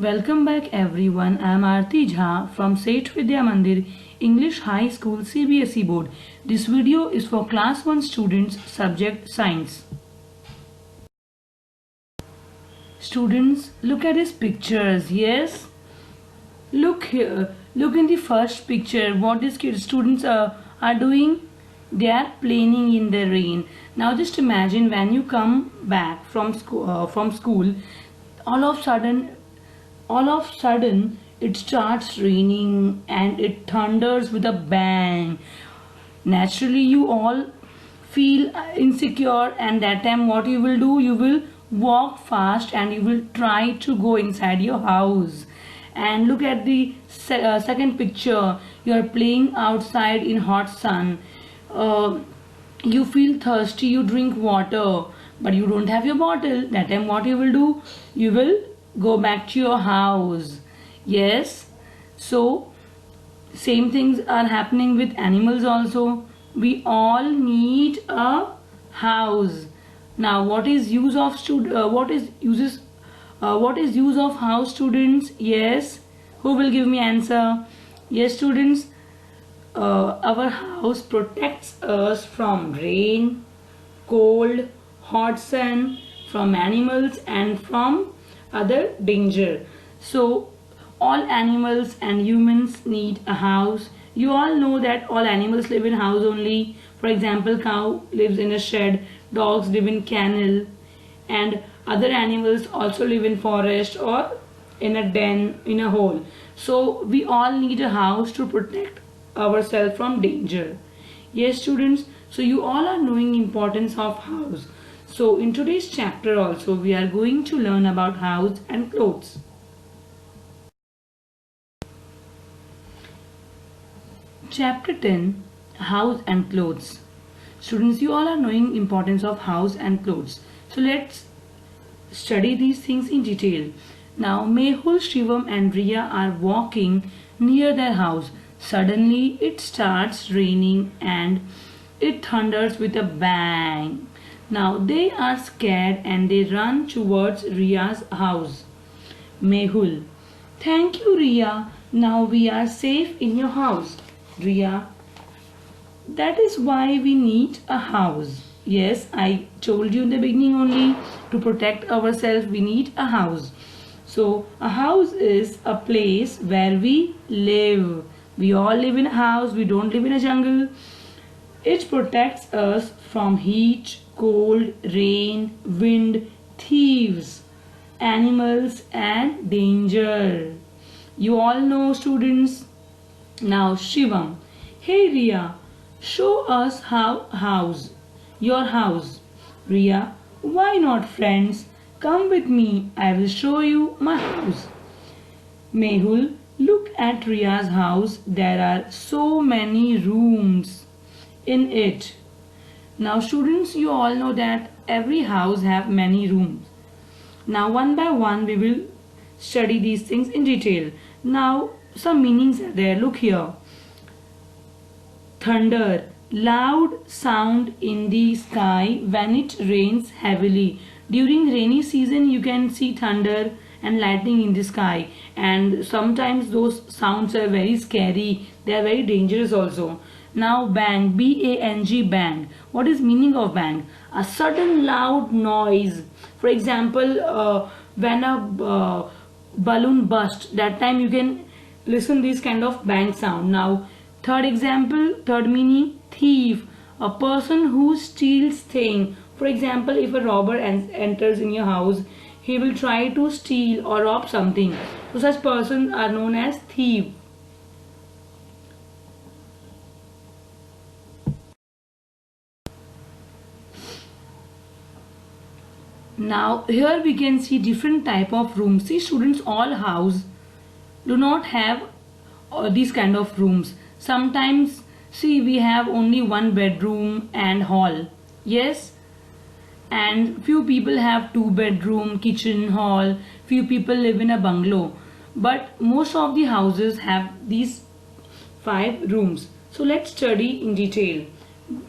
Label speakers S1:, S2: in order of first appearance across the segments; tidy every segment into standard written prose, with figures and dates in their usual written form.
S1: Welcome back everyone. I am Aarti Jha from Seth Vidya Mandir English High School CBSE Board. This video is for class 1 students subject science. Students, look at these pictures. Yes? Look here. Look in the first picture. What these students are doing? They are playing in the rain. Now just imagine when you come back from school, all of sudden it starts raining and it thunders with a bang. Naturally you all feel insecure, and that time what you will do, you will walk fast and you will try to go inside your house. And look at the second picture. You are playing outside in hot sun. You feel thirsty, you drink water, but you don't have your bottle. That time what you will do, you will go back to your house. Yes, so same things are happening with animals also. We all need a house. Now what is use of what is use of house, students? Yes, who will give me answer? Yes, students, our house protects us from rain, cold, hot sun, from animals and from other danger. So all animals and humans need a house. You all know that all animals live in house only. For example, cow lives in a shed, dogs live in kennel, and other animals also live in forest or in a den, in a hole. So we all need a house to protect ourselves from danger. Yes, students, so you all are knowing importance of house. So in today's chapter also we are going to learn about house and clothes. Chapter 10, House and Clothes. Students, you all are knowing importance of house and clothes. So let's study these things in detail. Now Mehul, Shivam and Riya are walking near their house. Suddenly it starts raining and it thunders with a bang. Now they are scared and they run towards Riya's house. Mehul: thank you, Riya. Now we are safe in your house. Riya: that is why we need a house. Yes, I told you in the beginning only, to protect ourselves we need a house. So a house is a place where we live. We all live in a house. We don't live in a jungle. It protects us from heat, cold, rain, wind, thieves, animals and danger. You all know, students. Now Shivam: hey Riya, show us your house. Riya: why not, friends? Come with me, I will show you my house. Mehul: look at Riya's house. There are so many rooms in it. Now students, you all know that every house have many rooms. Now one by one we will study these things in detail. Now some meanings are there. Look here. Thunder, loud sound in the sky when it rains heavily. During rainy season you can see thunder and lightning in the sky, and sometimes those sounds are very scary. They are very dangerous also. Now bang, B-A-N-G, bang. What is meaning of bang? A sudden loud noise. For example, when a balloon bursts, that time you can listen this kind of bang sound. Now third meaning, thief. A person who steals thing. For example, if a robber enters in your house, he will try to steal or rob something. So such persons are known as thief. Now here we can see different type of rooms. See students, all house do not have these kind of rooms. Sometimes see we have only one bedroom and hall. Yes, and few people have 2 bedroom, kitchen, hall. Few people live in a bungalow, but most of the houses have these 5 rooms. So let's study in detail.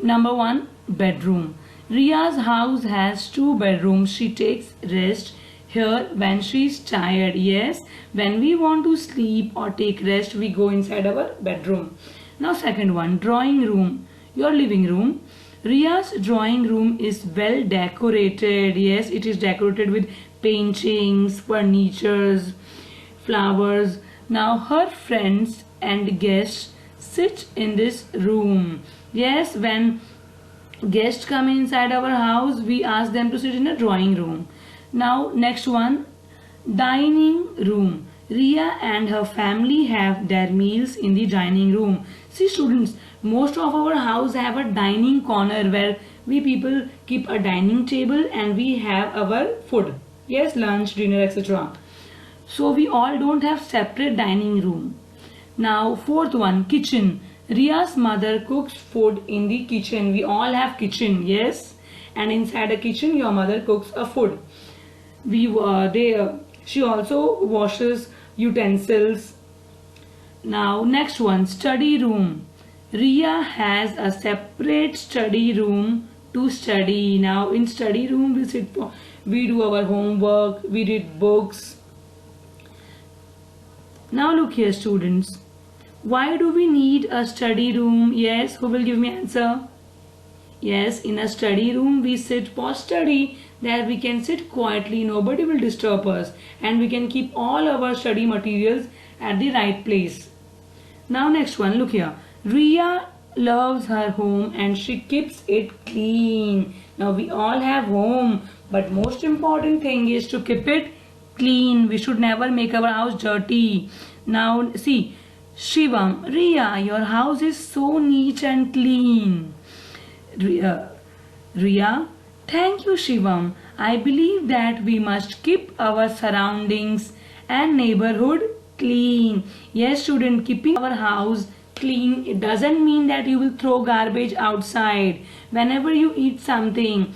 S1: Number 1, bedroom. Riya's house has 2 bedrooms. She takes rest Here, when she is tired, yes, when we want to sleep or take rest, we go inside our bedroom. Now, second one, drawing room, your living room. Ria's drawing room is well decorated. Yes, it is decorated with paintings, furnitures, flowers. Now, her friends and guests sit in this room. Yes, when guests come inside our house, we ask them to sit in a drawing room. Now, next one, dining room. Ria and her family have their meals in the dining room. See students, most of our house have a dining corner where we people keep a dining table and we have our food. Yes, lunch, dinner, etc. So we all don't have separate dining room. Now, fourth one, kitchen. Ria's mother cooks food in the kitchen. We all have kitchen, yes. And inside a kitchen, your mother cooks a food. She also washes utensils. Now next one, study room. Ria has a separate study room to study. Now in study room we do our homework, we read books. Now look here students, why do we need a study room? Yes, who will give me answer? Yes, in a study room we sit for study. There we can sit quietly, nobody will disturb us, and we can keep all our study materials at the right place. Now next one, look here. Ria loves her home and she keeps it clean. Now we all have home, but most important thing is to keep it clean. We should never make our house dirty. Now see, Shivam, Ria, your house is so neat and clean. Ria, thank you Shivam. I believe that we must keep our surroundings and neighborhood clean. Yes student, keeping our house clean, it doesn't mean that you will throw garbage outside. Whenever you eat something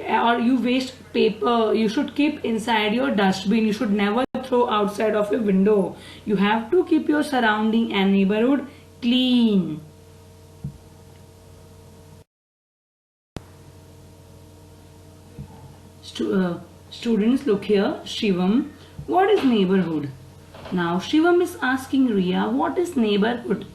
S1: or you waste paper, you should keep inside your dustbin. You should never throw outside of a window. You have to keep your surrounding and neighborhood clean. Students, look here. Shivam, what is neighborhood? Now Shivam is asking Ria, what is neighborhood?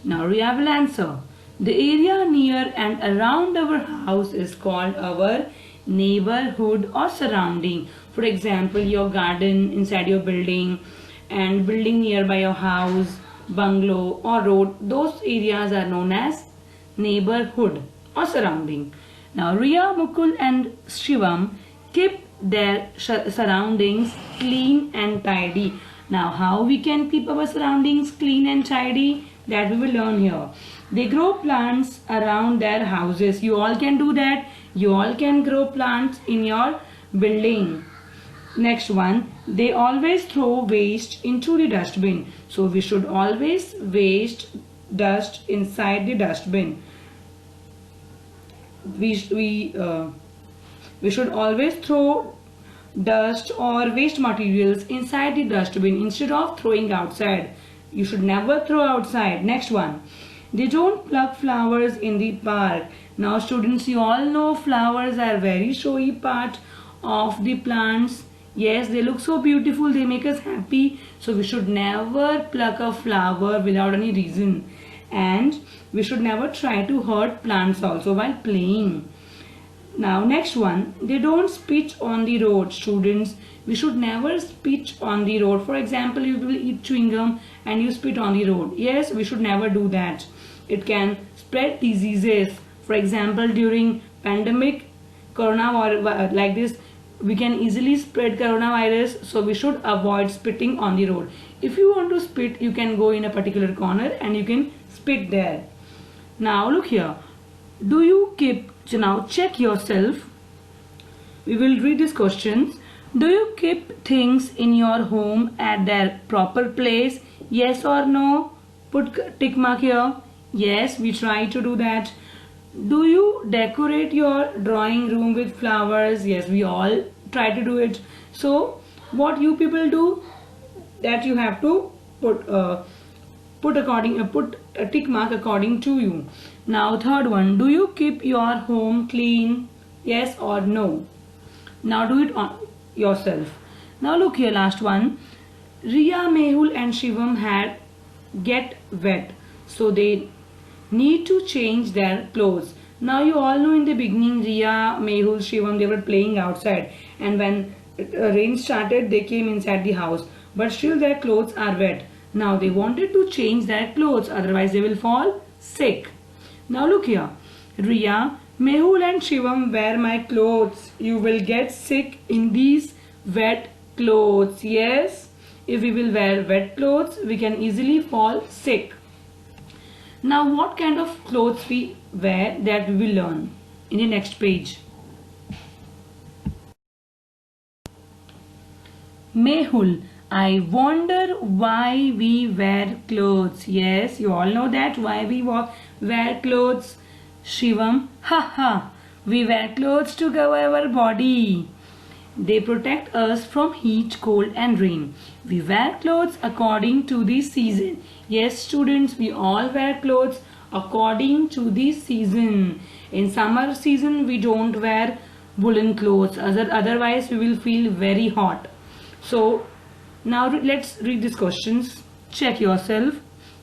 S1: Now Ria will answer, the area near and around our house is called our neighborhood or surrounding. For example, your garden inside your building and building nearby your house, bungalow or road, those areas are known as neighborhood or surrounding. Now Ria, Mukul and Shivam keep their surroundings clean and tidy. Now how we can keep our surroundings clean and tidy, that we will learn here. They grow plants around their houses. You all can do that. You all can grow plants in your building. Next one, they always throw waste into the dustbin. So we should always waste dust inside the dustbin. We should always throw dust or waste materials inside the dustbin instead of throwing outside. You should never throw outside. Next one, they don't pluck flowers in the park. Now students, you all know flowers are very showy part of the plants. Yes, they look so beautiful, they make us happy. So we should never pluck a flower without any reason. And we should never try to hurt plants also while playing. Now next one, they don't spit on the road. Students, we should never spit on the road. For example, you will eat chewing gum and you spit on the road. Yes, we should never do that. It can spread diseases. For example, during pandemic, coronavirus like this, we can easily spread coronavirus. So we should avoid spitting on the road. If you want to spit, you can go in a particular corner and you can spit there. Now look here. Do you keep, now check yourself. We will read these questions. Do you keep things in your home at their proper place? Yes or no? Put tick mark here. Yes, we try to do that. Do you decorate your drawing room with flowers? Yes, we all try to do it. So what you people do, that you have to put a tick mark according to you. Now third one, do you keep your home clean? Yes or no? Now do it on, yourself. Now look here, last one. Riya, Mehul and Shivam had get wet, so they need to change their clothes. Now you all know in the beginning Riya, Mehul, Shivam, they were playing outside, and when rain started they came inside the house, but still their clothes are wet. Now they wanted to change their clothes, otherwise they will fall sick. Now look here. Riya, Mehul and Shivam, wear my clothes. You will get sick in these wet clothes. Yes, if we will wear wet clothes, we can easily fall sick. Now what kind of clothes we wear, that we will learn in the next page. Mehul, I wonder why we wear clothes. Yes, you all know that why we wear clothes. Shivam, haha, we wear clothes to cover our body. They protect us from heat, cold and rain. We wear clothes according to the season. Yes, students, we all wear clothes according to the season. In summer season, we don't wear woolen clothes. Otherwise, we will feel very hot. So, now let's read these questions. Check yourself.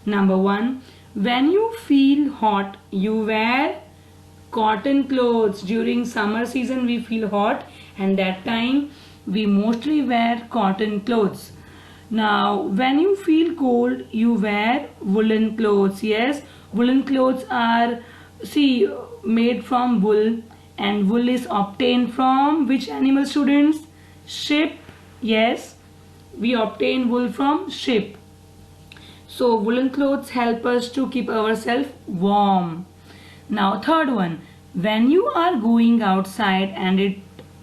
S1: Number 1. When you feel hot, you wear cotton clothes. During summer season, we feel hot, and that time we mostly wear cotton clothes. Now when you feel cold, you wear woolen clothes. Yes, woolen clothes are made from wool, and wool is obtained from which animal, students? Sheep. Yes, we obtain wool from sheep. So woolen clothes help us to keep ourselves warm. Now third one, when you are going outside and it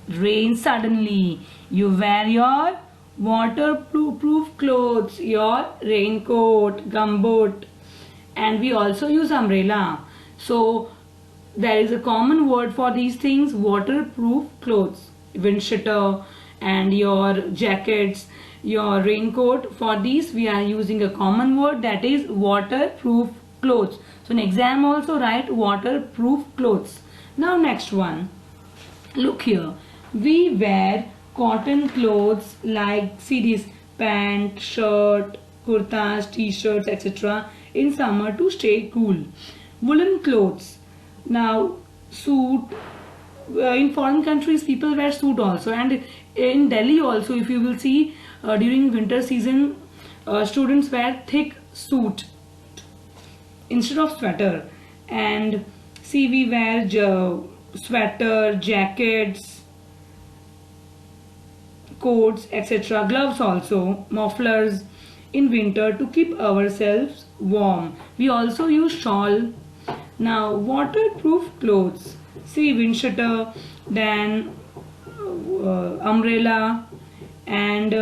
S1: rains suddenly, you wear your waterproof clothes, your raincoat, gumboot, and we also use umbrella. So there is a common word for these things: waterproof clothes, wind shitter and your jackets, your raincoat. For these we are using a common word, that is waterproof clothes. So in exam also write waterproof clothes. Now next one, look here. We wear cotton clothes like, see this, pant, shirt, kurtas, t-shirts, etc. in summer to stay cool. Woolen clothes. Now suit. In foreign countries people wear suit also, and in Delhi also, if you will see, during winter season students wear thick suit instead of sweater. And see, we wear sweater, jackets, coats, etc. Gloves also, mufflers in winter to keep ourselves warm. We also use shawl. Now waterproof clothes, see, wind shitter, then umbrella and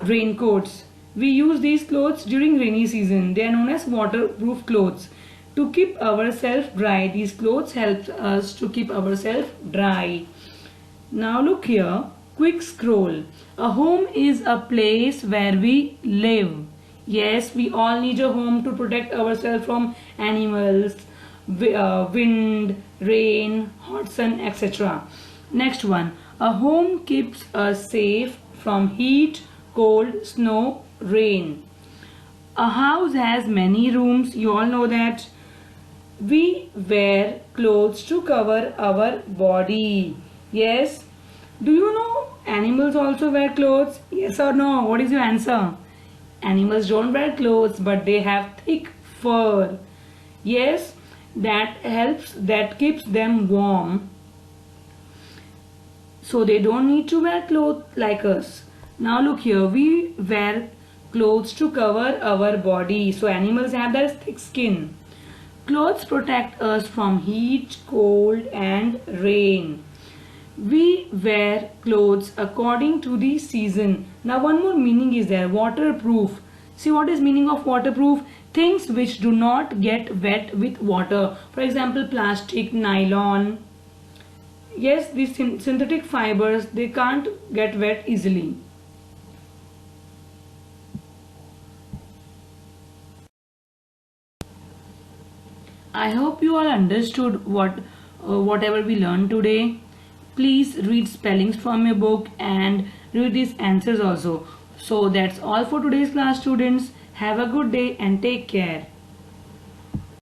S1: raincoats. We use these clothes during rainy season. They are known as waterproof clothes to keep ourselves dry. These clothes help us to keep ourselves dry. Now look here, quick scroll. A home is a place where we live. Yes, we all need a home to protect ourselves from animals, wind, rain, hot sun, etc. Next one, a home keeps us safe from heat, cold, snow, rain. A house has many rooms, you all know that. We wear clothes to cover our body. Yes. Do you know animals also wear clothes? Yes or no? What is your answer? Animals don't wear clothes, but they have thick fur. Yes, that helps, that keeps them warm. So they don't need to wear clothes like us. Now look here, we wear clothes to cover our body. So animals have that thick skin. Clothes protect us from heat, cold and rain. We wear clothes according to the season. Now one more meaning is there, waterproof. See, what is meaning of waterproof? Things which do not get wet with water. For example, plastic, nylon. Yes, these synthetic fibers, they can't get wet easily. I hope you all understood whatever we learned today. Please read spellings from your book and read these answers also. So that's all for today's class, students. Have a good day and take care.